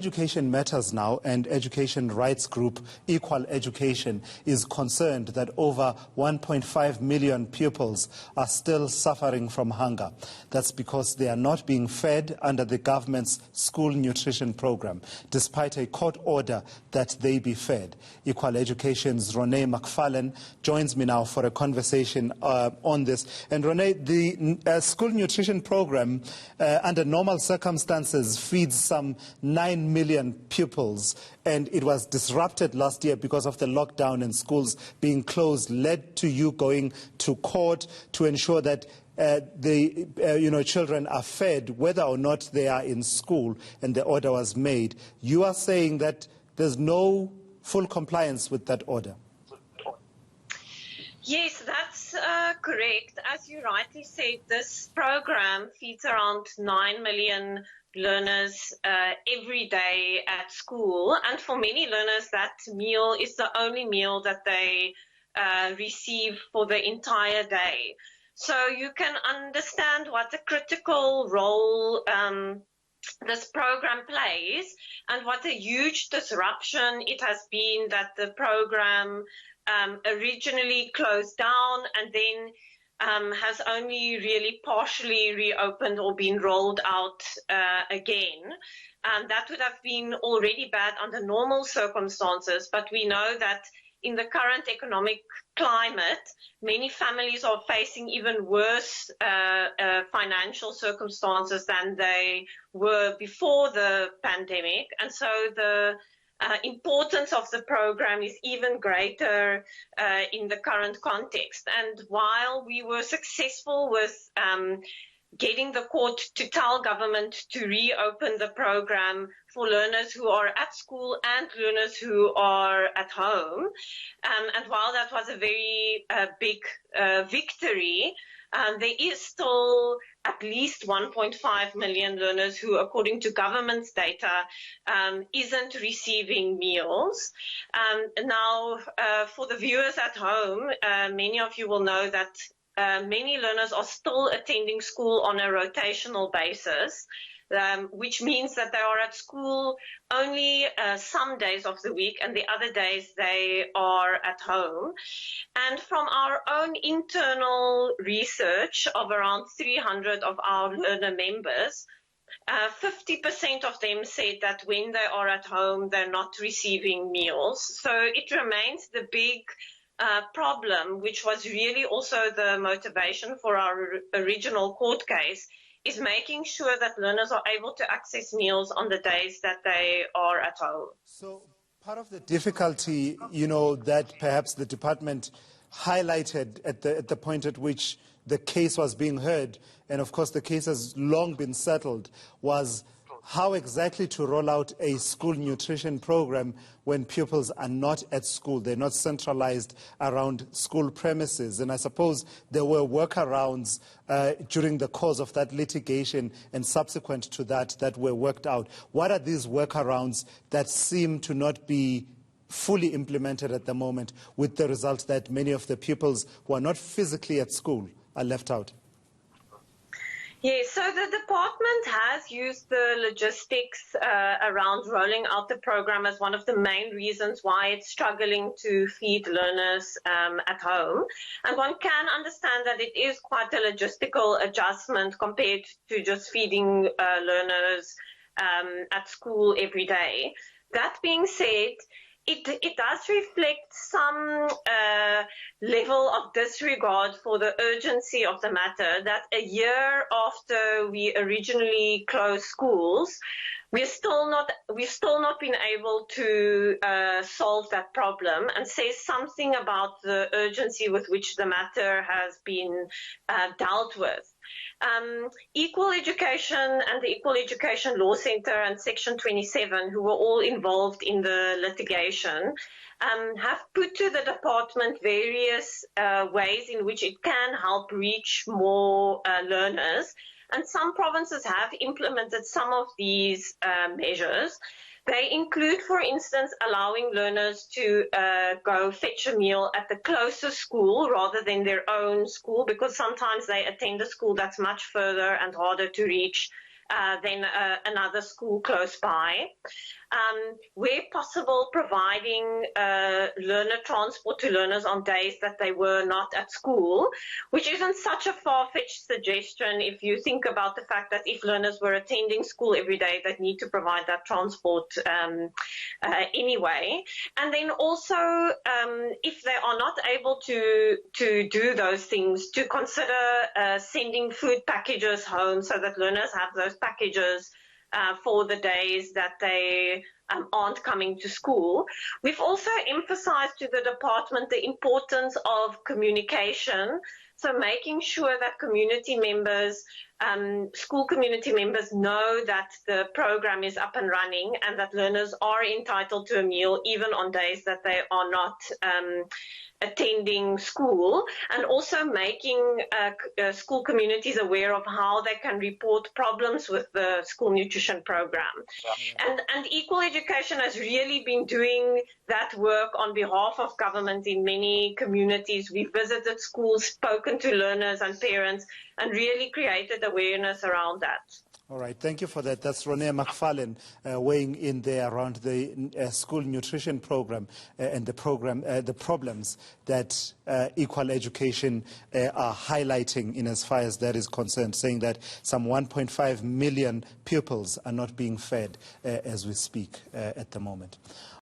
Education Matters now, and education rights group Equal Education is concerned that over 1.5 million pupils are still suffering from hunger. That's because they are not being fed under the government's school nutrition program, despite a court order that they be fed. Equal Education's Rone McFarlane joins me now for a conversation on this. And Rone, the school nutrition program under normal circumstances feeds some 9 million pupils, and it was disrupted last year because of the lockdown and schools being closed, led to you going to court to ensure that the children are fed whether or not they are in school, and the order was made. You are saying that there's no full compliance with that order. Yes, that's correct. As you rightly said, this program feeds around 9 million learners every day at school, and for many learners that meal is the only meal that they receive for the entire day. So you can understand what a critical role this program plays, and what a huge disruption it has been that the program originally closed down and then has only really partially reopened or been rolled out again. That would have been already bad under normal circumstances, but we know that in the current economic climate, many families are facing even worse financial circumstances than they were before the pandemic. And so the importance of the program is even greater in the current context. And while we were successful with getting the court to tell government to reopen the program for learners who are at school and learners who are at home, and while that was a very big victory, there is still at least 1.5 million learners who, according to government's data, isn't receiving meals. Now, for the viewers at home, many of you will know that many learners are still attending school on a rotational basis, which means that they are at school only some days of the week, and the other days they are at home. And from our own internal research of around 300 of our learner members, 50% of them said that when they are at home, they're not receiving meals. So it remains the big problem, which was really also the motivation for our original court case, is making sure that learners are able to access meals on the days that they are at home. So part of the difficulty, that perhaps the department highlighted at the point at which the case was being heard, and of course the case has long been settled, was how exactly to roll out a school nutrition program when pupils are not at school. They're not centralized around school premises. And I suppose there were workarounds during the course of that litigation and subsequent to that were worked out. What are these workarounds that seem to not be fully implemented at the moment, with the result that many of the pupils who are not physically at school are left out? Yes, so the department has used the logistics around rolling out the program as one of the main reasons why it's struggling to feed learners at home. And one can understand that it is quite a logistical adjustment compared to just feeding learners at school every day. That being said, it does reflect some level of disregard for the urgency of the matter, that a year after we originally closed schools, we've still not been able to solve that problem, and says something about the urgency with which the matter has been dealt with. Equal Education and the Equal Education Law Centre and Section 27, who were all involved in the litigation, have put to the department various ways in which it can help reach more learners. And some provinces have implemented some of these measures. They include, for instance, allowing learners to go fetch a meal at the closest school rather than their own school, because sometimes they attend a school that's much further and harder to reach than another school close by. Where possible, providing learner transport to learners on days that they were not at school, which isn't such a far-fetched suggestion if you think about the fact that if learners were attending school every day, they'd need to provide that transport anyway. And then also, if they are not able to do those things, to consider sending food packages home so that learners have those packages for the days that they aren't coming to school. We've also emphasized to the department the importance of communication, so making sure that community members, school community members know that the program is up and running and that learners are entitled to a meal even on days that they are not attending school, and also making school communities aware of how they can report problems with the school nutrition program. And Equal Education has really been doing that work on behalf of government in many communities. We've visited schools, spoken to learners and parents, and really created awareness around that. All right, thank you for that. That's Rone McFarlane weighing in there around the school nutrition program and the problems that Equal Education are highlighting in as far as that is concerned, saying that some 1.5 million pupils are not being fed as we speak at the moment.